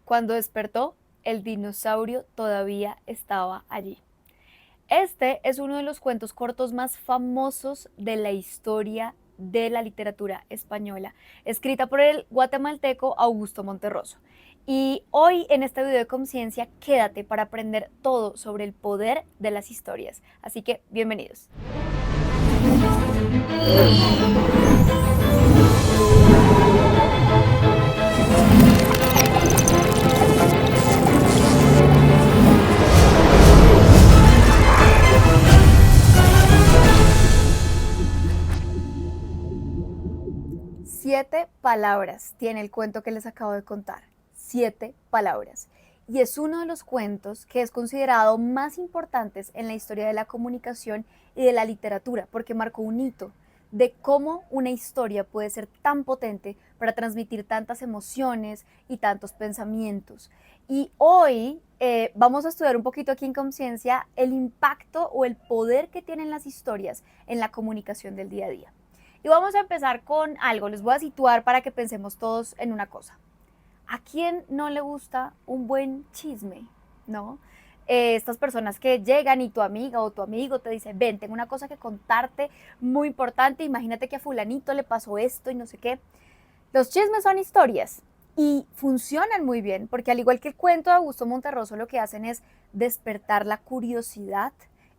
Cuando despertó, el dinosaurio todavía estaba allí. Este es uno de los cuentos cortos más famosos de la historia de la literatura española, escrita por el guatemalteco Augusto Monterroso. Y hoy en este video de conciencia, quédate para aprender todo sobre el poder de las historias. Así que, bienvenidos. 7 palabras tiene el cuento que les acabo de contar. 7 palabras. Y es uno de los cuentos que es considerado más importantes en la historia de la comunicación y de la literatura, porque marcó un hito de cómo una historia puede ser tan potente para transmitir tantas emociones y tantos pensamientos. Y hoy vamos a estudiar un poquito aquí en Conciencia el impacto o el poder que tienen las historias en la comunicación del día a día. Y vamos a empezar con algo, les voy a situar para que pensemos todos en una cosa. ¿A quién no le gusta un buen chisme? ¿No? Estas personas que llegan y tu amiga o tu amigo te dice, ven, tengo una cosa que contarte muy importante, imagínate que a fulanito le pasó esto y no sé qué. Los chismes son historias y funcionan muy bien porque al igual que el cuento de Augusto Monterroso, lo que hacen es despertar la curiosidad,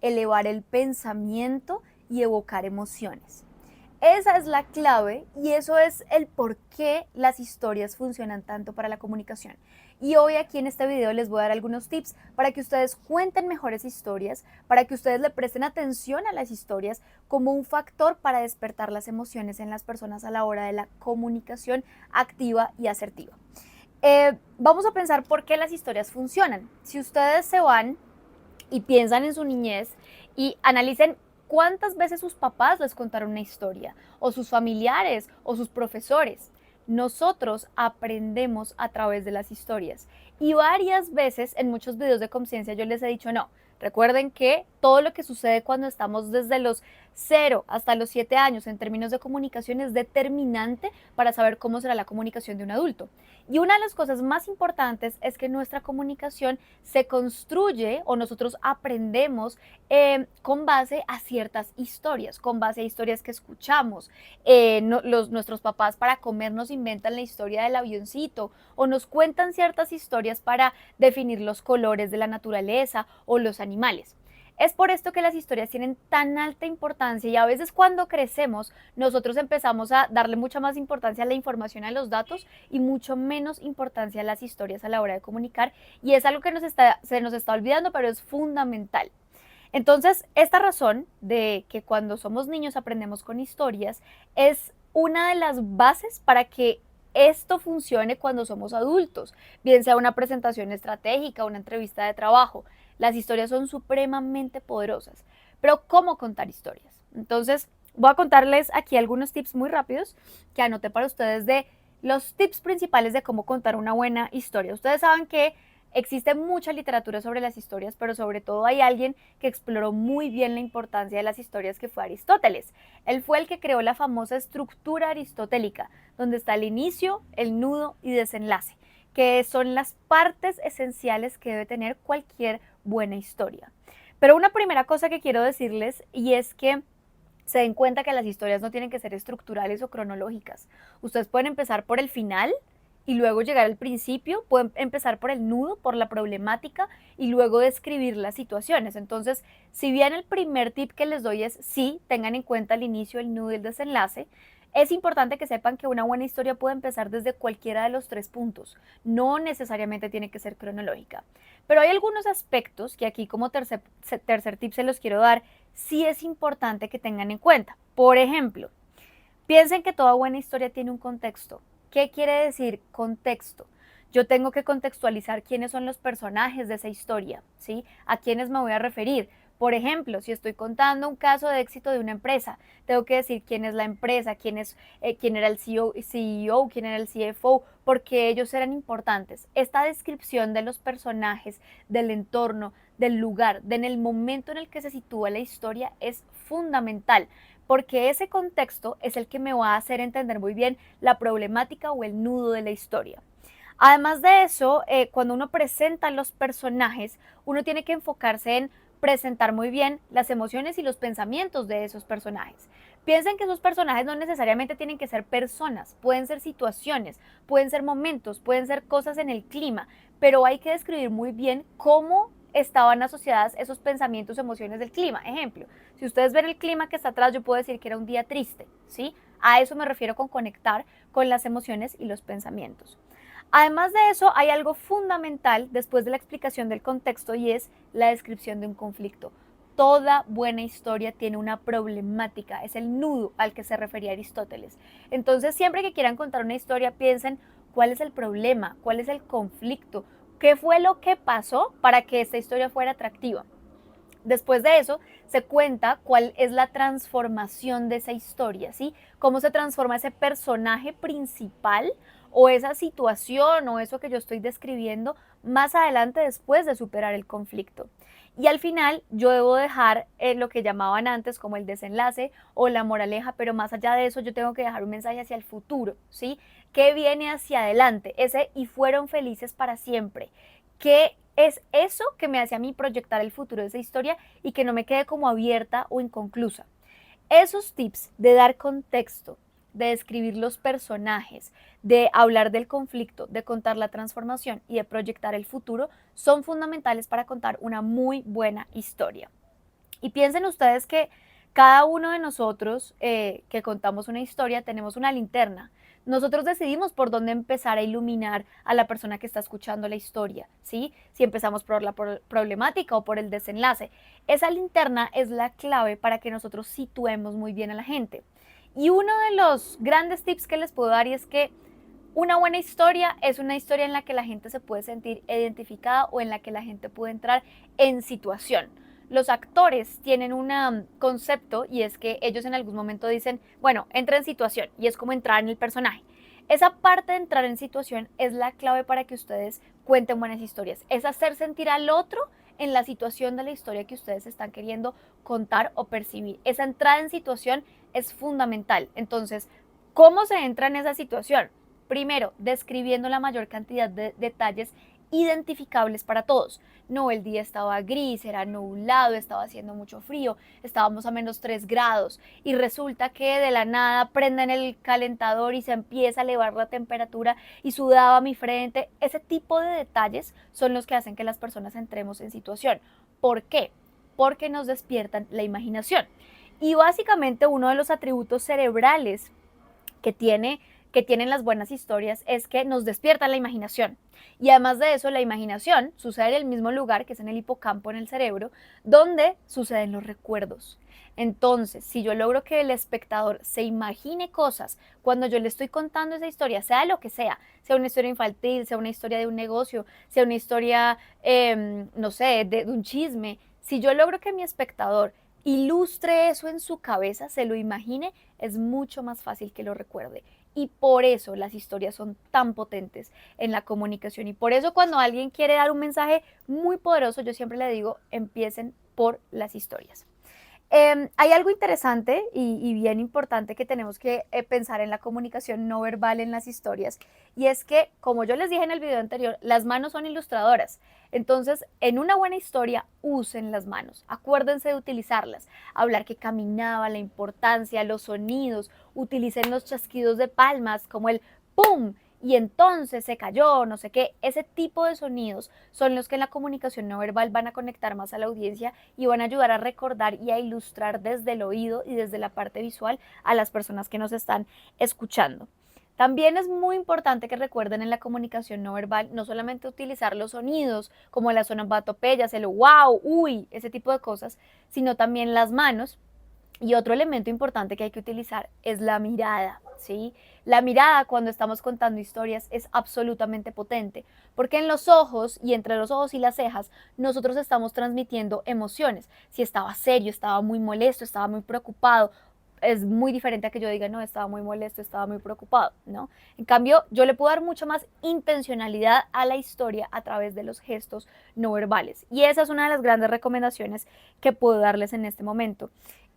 elevar el pensamiento y evocar emociones. Esa es la clave y eso es el por qué las historias funcionan tanto para la comunicación. Y hoy aquí en este video les voy a dar algunos tips para que ustedes cuenten mejores historias, para que ustedes le presten atención a las historias como un factor para despertar las emociones en las personas a la hora de la comunicación activa y asertiva. Vamos a pensar por qué las historias funcionan. Si ustedes se van y piensan en su niñez y analicen cuántas veces sus papás les contaron una historia, o sus familiares, o sus profesores. Nosotros aprendemos a través de las historias. Y varias veces en muchos videos de conciencia yo les he dicho, no, recuerden que todo lo que sucede cuando estamos desde los 0 hasta los 7 años en términos de comunicación es determinante para saber cómo será la comunicación de un adulto. Y una de las cosas más importantes es que nuestra comunicación se construye o nosotros aprendemos con base a ciertas historias, con base a historias que escuchamos. Nuestros papás para comer nos inventan la historia del avioncito o nos cuentan ciertas historias para definir los colores de la naturaleza o los animales. Es por esto que las historias tienen tan alta importancia y a veces cuando crecemos nosotros empezamos a darle mucha más importancia a la información, a los datos y mucho menos importancia a las historias a la hora de comunicar y es algo que se nos está olvidando, pero es fundamental. Entonces, esta razón de que cuando somos niños aprendemos con historias es una de las bases para que esto funcione cuando somos adultos, bien sea una presentación estratégica, una entrevista de trabajo. Las historias son supremamente poderosas. Pero, ¿cómo contar historias? Entonces, voy a contarles aquí algunos tips muy rápidos que anoté para ustedes de los tips principales de cómo contar una buena historia. Ustedes saben que existe mucha literatura sobre las historias, pero sobre todo hay alguien que exploró muy bien la importancia de las historias, que fue Aristóteles. Él fue el que creó la famosa estructura aristotélica, donde está el inicio, el nudo y desenlace, que son las partes esenciales que debe tener cualquier buena historia. Pero una primera cosa que quiero decirles y es que se den cuenta que las historias no tienen que ser estructurales o cronológicas. Ustedes pueden empezar por el final y luego llegar al principio, pueden empezar por el nudo, por la problemática y luego describir las situaciones. Entonces, si bien el primer tip que les doy es sí, tengan en cuenta el inicio, el nudo y el desenlace, es importante que sepan que una buena historia puede empezar desde cualquiera de los 3 puntos, no necesariamente tiene que ser cronológica. Pero hay algunos aspectos que aquí como tercer tip se los quiero dar, sí es importante que tengan en cuenta. Por ejemplo, piensen que toda buena historia tiene un contexto. ¿Qué quiere decir contexto? Yo tengo que contextualizar quiénes son los personajes de esa historia, ¿sí? A quiénes me voy a referir. Por ejemplo, si estoy contando un caso de éxito de una empresa, tengo que decir quién es la empresa, quién era el CEO, quién era el CFO, porque ellos eran importantes. Esta descripción de los personajes, del entorno, del lugar, en el momento en el que se sitúa la historia es fundamental, porque ese contexto es el que me va a hacer entender muy bien la problemática o el nudo de la historia. Además de eso, cuando uno presenta los personajes, uno tiene que enfocarse en presentar muy bien las emociones y los pensamientos de esos personajes. Piensen que esos personajes no necesariamente tienen que ser personas, pueden ser situaciones, pueden ser momentos, pueden ser cosas en el clima, pero hay que describir muy bien cómo estaban asociadas esos pensamientos, emociones del clima. Ejemplo, si ustedes ven el clima que está atrás, yo puedo decir que era un día triste, ¿sí? A eso me refiero con conectar con las emociones y los pensamientos. Además de eso, hay algo fundamental después de la explicación del contexto y es la descripción de un conflicto. Toda buena historia tiene una problemática, es el nudo al que se refería Aristóteles. Entonces, siempre que quieran contar una historia, piensen cuál es el problema, cuál es el conflicto, qué fue lo que pasó para que esta historia fuera atractiva. Después de eso, se cuenta cuál es la transformación de esa historia, ¿sí? Cómo se transforma ese personaje principal o esa situación o eso que yo estoy describiendo más adelante después de superar el conflicto. Y al final yo debo dejar lo que llamaban antes como el desenlace o la moraleja, pero más allá de eso yo tengo que dejar un mensaje hacia el futuro, ¿sí? ¿Qué viene hacia adelante? Ese y fueron felices para siempre. ¿Qué es eso que me hace a mí proyectar el futuro de esa historia y que no me quede como abierta o inconclusa? Esos tips de dar contexto, de describir los personajes, de hablar del conflicto, de contar la transformación y de proyectar el futuro son fundamentales para contar una muy buena historia. Y piensen ustedes que cada uno de nosotros que contamos una historia tenemos una linterna. Nosotros decidimos por dónde empezar a iluminar a la persona que está escuchando la historia, ¿sí? Si empezamos por la problemática o por el desenlace. Esa linterna es la clave para que nosotros situemos muy bien a la gente. Y uno de los grandes tips que les puedo dar y es que una buena historia es una historia en la que la gente se puede sentir identificada o en la que la gente puede entrar en situación. Los actores tienen un concepto y es que ellos en algún momento dicen, bueno, entra en situación y es como entrar en el personaje. Esa parte de entrar en situación es la clave para que ustedes cuenten buenas historias. Es hacer sentir al otro en la situación de la historia que ustedes están queriendo contar o percibir. Esa entrada en situación es fundamental. Entonces, ¿cómo se entra en esa situación? Primero, describiendo la mayor cantidad de detalles identificables para todos. No, el día estaba gris, era nublado, estaba haciendo mucho frío, estábamos a -3 grados y resulta que de la nada prenden el calentador y se empieza a elevar la temperatura y sudaba mi frente. Ese tipo de detalles son los que hacen que las personas entremos en situación. ¿Por qué? Porque nos despiertan la imaginación. Y básicamente uno de los atributos cerebrales que tiene que tienen las buenas historias es que nos despierta la imaginación. Y además de eso, la imaginación sucede en el mismo lugar, que es en el hipocampo en el cerebro, donde suceden los recuerdos. Entonces, si yo logro que el espectador se imagine cosas cuando yo le estoy contando esa historia, sea lo que sea una historia infantil, sea una historia de un negocio, sea una historia, no sé, de un chisme, si yo logro que mi espectador ilustre eso en su cabeza, se lo imagine, es mucho más fácil que lo recuerde. Y por eso las historias son tan potentes en la comunicación. Y por eso cuando alguien quiere dar un mensaje muy poderoso, yo siempre le digo, empiecen por las historias. Hay algo interesante y bien importante que tenemos que pensar en la comunicación no verbal en las historias y es que, como yo les dije en el video anterior, las manos son ilustradoras. Entonces, en una buena historia, usen las manos, acuérdense de utilizarlas, hablar que caminaba, la importancia, los sonidos, utilicen los chasquidos de palmas como el ¡pum! Y entonces se cayó, no sé qué, ese tipo de sonidos son los que en la comunicación no verbal van a conectar más a la audiencia y van a ayudar a recordar y a ilustrar desde el oído y desde la parte visual a las personas que nos están escuchando. También es muy importante que recuerden en la comunicación no verbal no solamente utilizar los sonidos como las onomatopeyas, el wow, uy, ese tipo de cosas, sino también las manos. Y otro elemento importante que hay que utilizar es la mirada, ¿sí? La mirada cuando estamos contando historias es absolutamente potente, porque en los ojos y entre los ojos y las cejas nosotros estamos transmitiendo emociones. Si estaba serio, estaba muy molesto, estaba muy preocupado, es muy diferente a que yo diga, no, estaba muy molesto, estaba muy preocupado, ¿no? En cambio, yo le puedo dar mucho más intencionalidad a la historia a través de los gestos no verbales. Y esa es una de las grandes recomendaciones que puedo darles en este momento.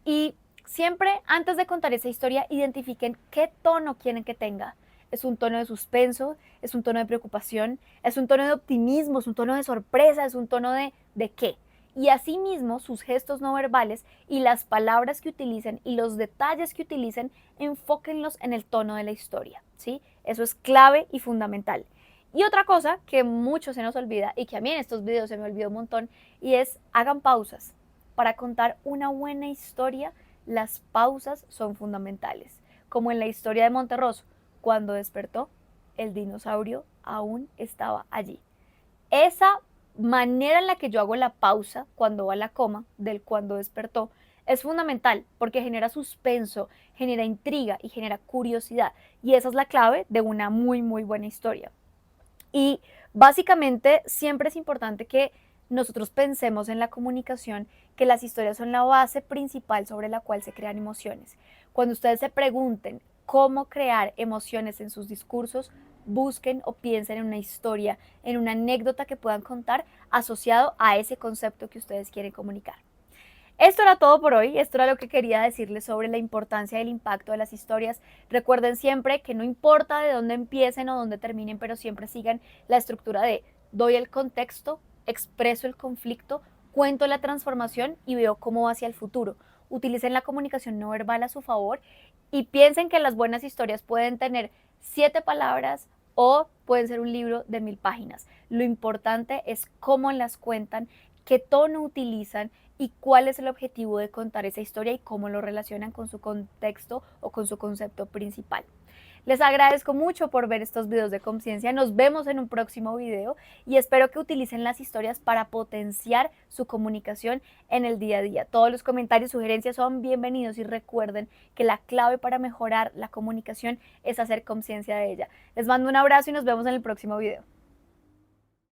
Y siempre antes de contar esa historia, identifiquen qué tono quieren que tenga. es un tono de suspenso, es un tono de preocupación, es un tono de optimismo, es un tono de sorpresa, es un tono de qué. Y asimismo, sus gestos no verbales y las palabras que utilicen y los detalles que utilicen, enfóquenlos en el tono de la historia, ¿sí? Eso es clave y fundamental. Y otra cosa que mucho se nos olvida y que a mí en estos videos se me olvidó un montón, y es hagan pausas. Para contar una buena historia, las pausas son fundamentales. Como en la historia de Monterroso, cuando despertó, el dinosaurio aún estaba allí. Esa manera en la que yo hago la pausa cuando va a la coma del cuando despertó es fundamental porque genera suspenso, genera intriga y genera curiosidad. Y esa es la clave de una muy, muy buena historia. Y básicamente siempre es importante que nosotros pensemos en la comunicación, que las historias son la base principal sobre la cual se crean emociones. Cuando ustedes se pregunten cómo crear emociones en sus discursos, busquen o piensen en una historia, en una anécdota que puedan contar asociado a ese concepto que ustedes quieren comunicar. Esto era todo por hoy, esto era lo que quería decirles sobre la importancia del impacto de las historias. Recuerden siempre que no importa de dónde empiecen o dónde terminen, pero siempre sigan la estructura de doy el contexto, expreso el conflicto, cuento la transformación y veo cómo va hacia el futuro. Utilicen la comunicación no verbal a su favor y piensen que las buenas historias pueden tener 7 palabras o pueden ser un libro de 1000 páginas. Lo importante es cómo las cuentan, qué tono utilizan y cuál es el objetivo de contar esa historia y cómo lo relacionan con su contexto o con su concepto principal. Les agradezco mucho por ver estos videos de conciencia. Nos vemos en un próximo video y espero que utilicen las historias para potenciar su comunicación en el día a día. Todos los comentarios y sugerencias son bienvenidos y recuerden que la clave para mejorar la comunicación es hacer conciencia de ella. Les mando un abrazo y nos vemos en el próximo video.